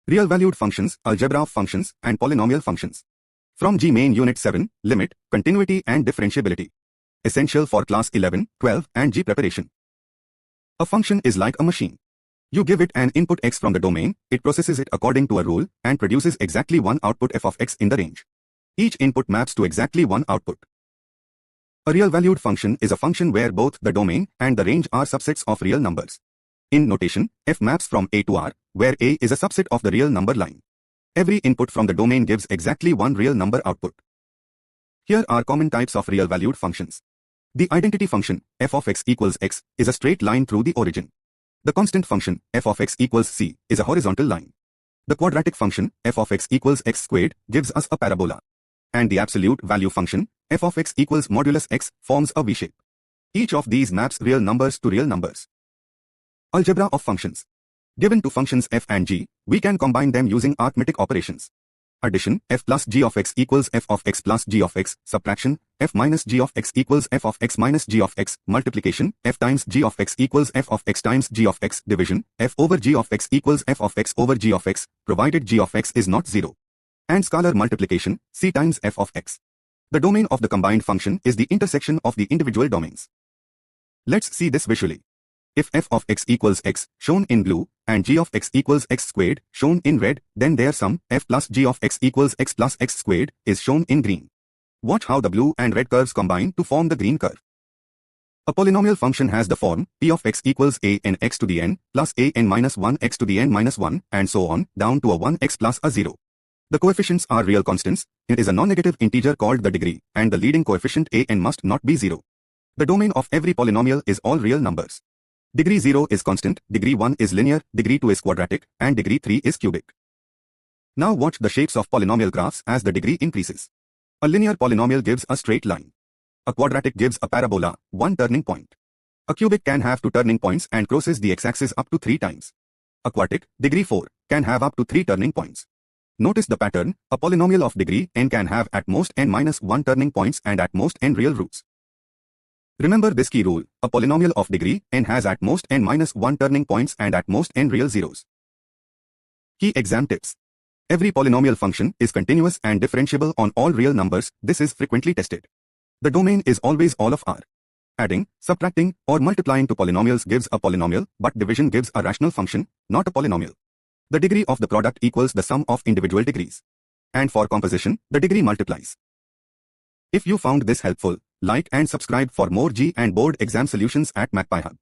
Real-valued functions, algebra of functions, and polynomial functions. From JEE Main Unit 7, Limit, Continuity and Differentiability. Essential for Class 11, 12, and JEE preparation. A function is like a machine. You give it an input x from the domain, it processes it according to a rule, and produces exactly one output f of x in the range. Each input maps to exactly one output. A real-valued function is a function where both the domain and the range are subsets of real numbers. In notation, f maps from A to R, where A is a subset of the real number line. Every input from the domain gives exactly one real number output. Here are common types of real-valued functions. The identity function, f of x equals x, is a straight line through the origin. The constant function, f of x equals c, is a horizontal line. The quadratic function, f of x equals x squared, gives us a parabola. And the absolute value function, f of x equals modulus x, forms a V-shape. Each of these maps real numbers to real numbers. Algebra of functions. Given two functions f and g, we can combine them using arithmetic operations. Addition, f plus g of x equals f of x plus g of x. Subtraction, f minus g of x equals f of x minus g of x. Multiplication, f times g of x equals f of x times g of x. Division, f over g of x equals f of x over g of x, provided g of x is not 0. And scalar multiplication, c times f of x. The domain of the combined function is the intersection of the individual domains. Let's see this visually. If f of x equals x, shown in blue, and g of x equals x squared, shown in red, then their sum, f plus g of x equals x plus x squared, is shown in green. Watch how the blue and red curves combine to form the green curve. A polynomial function has the form, p of x equals a n x to the n, plus a n minus 1 x to the n minus 1, and so on, down to a 1x plus a 0. The coefficients are real constants, it is a non-negative integer called the degree, and the leading coefficient a n must not be 0. The domain of every polynomial is all real numbers. Degree 0 is constant, degree 1 is linear, degree 2 is quadratic, and degree 3 is cubic. Now watch the shapes of polynomial graphs as the degree increases. A linear polynomial gives a straight line. A quadratic gives a parabola, one turning point. A cubic can have two turning points and crosses the x-axis up to 3 times. A quartic, degree 4, can have up to 3 turning points. Notice the pattern, a polynomial of degree n can have at most n minus 1 turning points and at most n real roots. Remember this key rule, a polynomial of degree n has at most n minus 1 turning points and at most n real zeros. Key exam tips. Every polynomial function is continuous and differentiable on all real numbers, this is frequently tested. The domain is always all of R. Adding, subtracting, or multiplying to polynomials gives a polynomial, but division gives a rational function, not a polynomial. The degree of the product equals the sum of individual degrees. And for composition, the degree multiplies. If you found this helpful, like and subscribe for more JEE and board exam solutions at MAGPIEHUB.